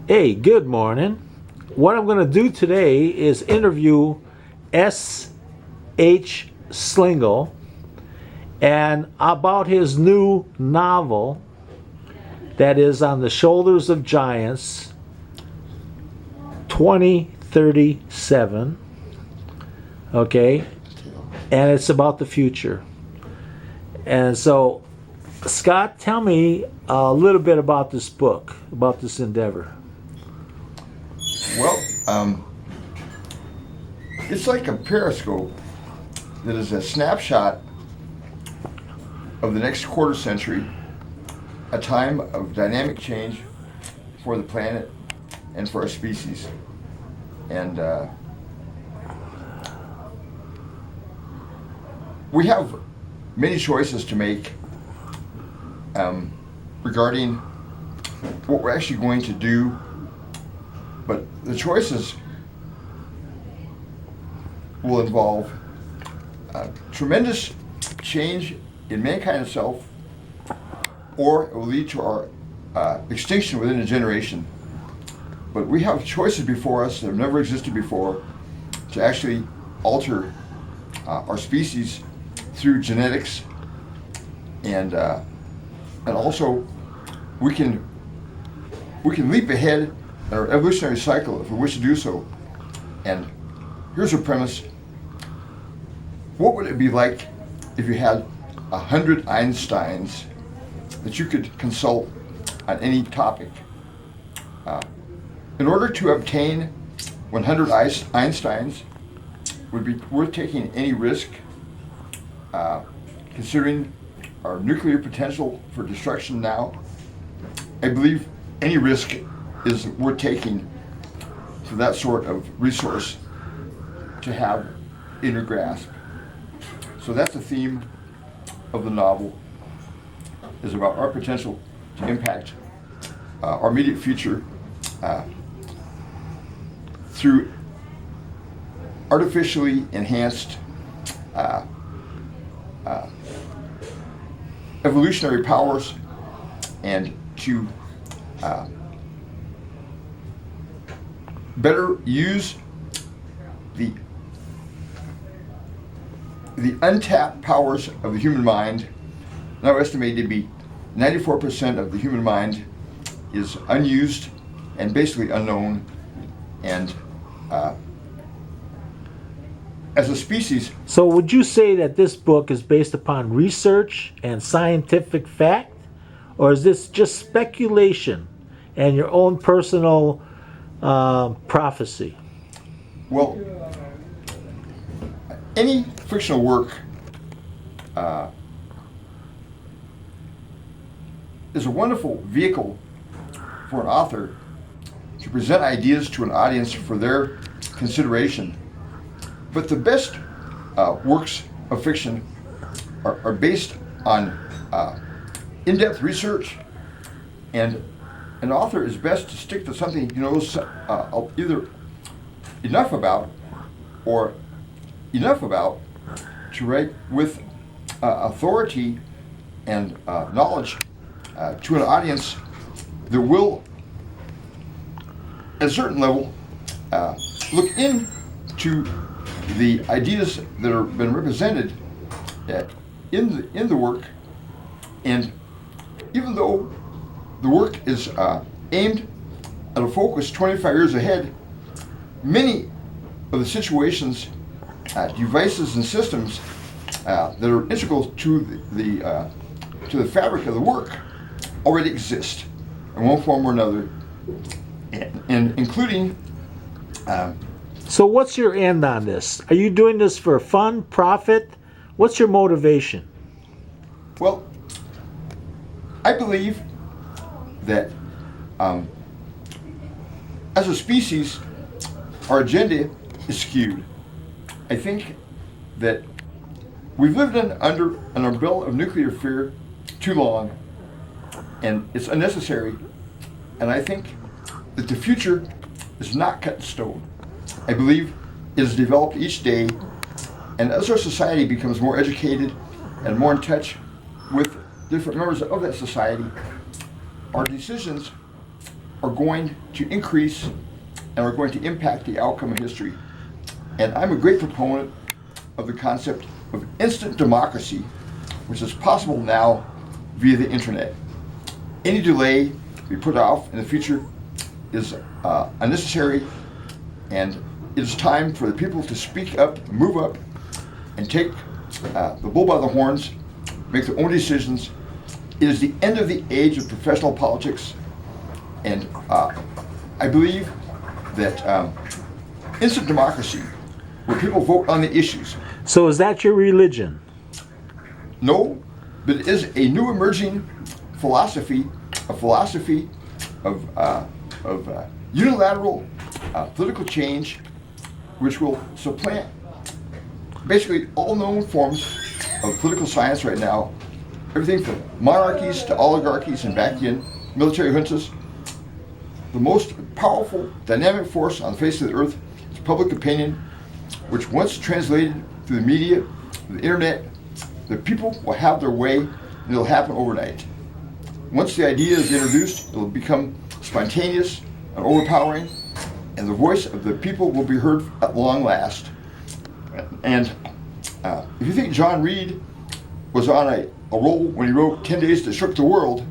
Hey, good morning. What I'm going to do today is interview S.H. Slingo and about his new novel that is On the Shoulders of Giants 2037. Okay? And it's about the future. And so, Scott, tell me a little bit about this book, about this endeavor. Well, it's like a periscope that is a snapshot of the next quarter century, a time of dynamic change for the planet and for our species. And we have many choices to make regarding what we're actually going to do. But the choices will involve tremendous change in mankind itself, or it will lead to our extinction within a generation. But we have choices before us that have never existed before to actually alter our species through genetics, and also we can leap ahead our evolutionary cycle if we wish to do so. And here's a premise. What would it be like if you had 100 Einsteins that you could consult on any topic? In order to obtain 100 Einsteins would be worth taking any risk, considering our nuclear potential for destruction now. I believe any risk is worth taking for that sort of resource to have in your grasp. So that's the theme of the novel, is about our potential to impact our immediate future through artificially enhanced evolutionary powers, and to better use the untapped powers of the human mind, now estimated to be 94% of the human mind is unused and basically unknown. And as a species... So would you say that this book is based upon research and scientific fact? Or is this just speculation and your own personal prophecy? Well, any fictional work is a wonderful vehicle for an author to present ideas to an audience for their consideration. But the best works of fiction are based on in-depth research, and an author is best to stick to something he knows either enough about or enough about to write with authority and knowledge to an audience that will, at a certain level, look into the ideas that have been represented in the work. And even though the work is aimed at a focus 25 years ahead, many of the situations, devices, and systems that are integral to the fabric of the work already exist in one form or another, and including... So what's your end on this? Are you doing this for fun, profit? What's your motivation? Well, I believe that as a species, our agenda is skewed. I think that we've lived under an umbrella of nuclear fear too long, and it's unnecessary. And I think that the future is not cut in stone. I believe it is developed each day, and as our society becomes more educated and more in touch with different members of that society, our decisions are going to increase and are going to impact the outcome of history. And I'm a great proponent of the concept of instant democracy, which is possible now via the internet. Any delay we put off in the future is unnecessary, and it is time for the people to speak up, move up, and take the bull by the horns, make their own decisions. It is the end of the age of professional politics, and I believe that instant democracy, where people vote on the issues. So is that your religion? No, but it is a new emerging philosophy, a philosophy of unilateral political change, which will supplant basically all known forms of political science right now. Everything from monarchies to oligarchies and back in military juntas. The most powerful dynamic force on the face of the earth is public opinion, which once translated through the media, the internet, the people will have their way, and it'll happen overnight. Once the idea is introduced, it'll become spontaneous and overpowering, and the voice of the people will be heard at long last. And if you think John Reed was on a roll when he wrote 10 Days That Shook the World,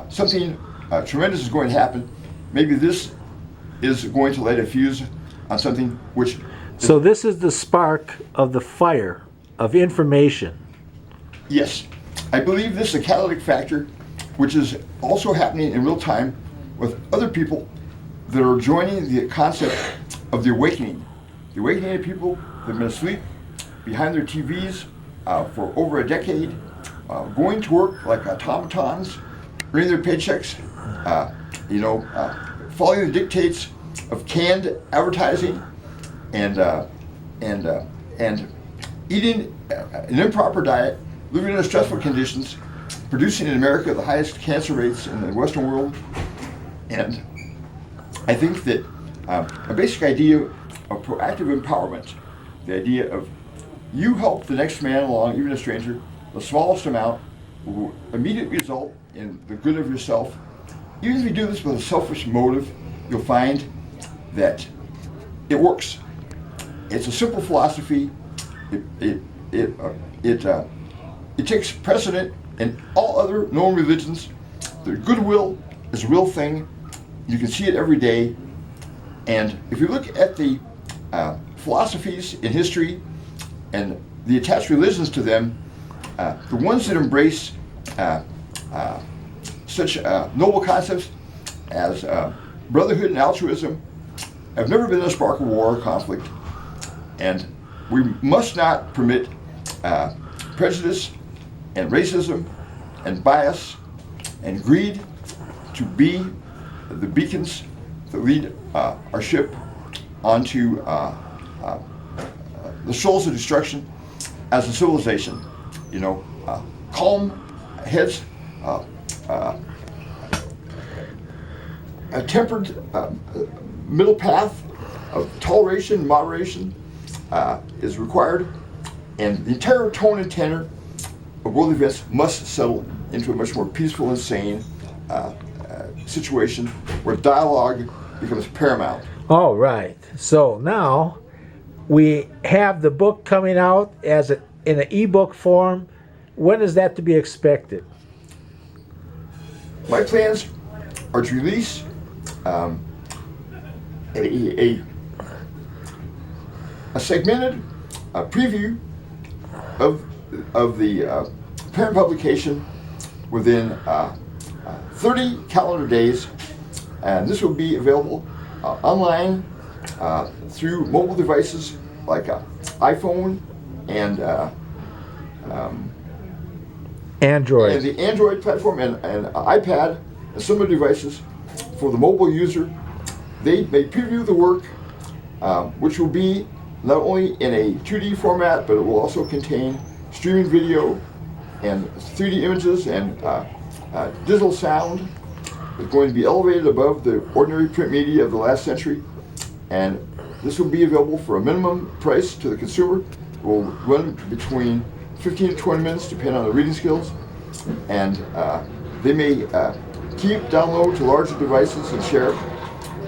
something tremendous is going to happen. Maybe this is going to light a fuse on something which... So this is the spark of the fire of information. Yes. I believe this is a catalytic factor which is also happening in real time with other people that are joining the concept of the awakening. The awakening of people that have been asleep behind their TVs for over a decade, going to work like automatons, earning their paychecks, following the dictates of canned advertising, and eating an improper diet, living under stressful conditions, producing in America the highest cancer rates in the Western world. And I think that a basic idea of proactive empowerment, the idea of you help the next man along, even a stranger, the smallest amount will immediately result in the good of yourself. Even if you do this with a selfish motive, you'll find that it works. It's a simple philosophy. It takes precedent in all other known religions. The goodwill is a real thing. You can see it every day. And if you look at the philosophies in history and the attached religions to them, the ones that embrace such noble concepts as brotherhood and altruism have never been a spark of war or conflict. And we must not permit prejudice and racism and bias and greed to be the beacons that lead our ship onto the shoals of destruction as a civilization. Calm heads, a tempered middle path of toleration, moderation is required, and the entire tone and tenor of world events must settle into a much more peaceful and sane situation where dialogue becomes paramount. All right. So now we have the book coming out in an ebook form. When is that to be expected? My plans are to release a segmented preview of the parent publication within 30 calendar days, and this will be available online through mobile devices like iPhone and Android. And the Android platform and iPad and similar devices for the mobile user. They may preview the work, which will be not only in a 2D format, but it will also contain streaming video and 3D images and digital sound. It's going to be elevated above the ordinary print media of the last century, and this will be available for a minimum price to the consumer. It will run between 15 to 20 minutes, depending on the reading skills, and they may keep, download to larger devices, and share.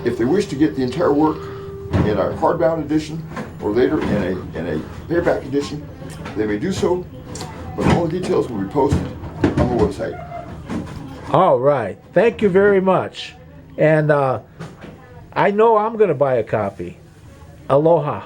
If they wish to get the entire work in a hardbound edition or later in a paperback edition, they may do so, but all the details will be posted on the website. All right. Thank you very much. And I know I'm going to buy a copy. Aloha.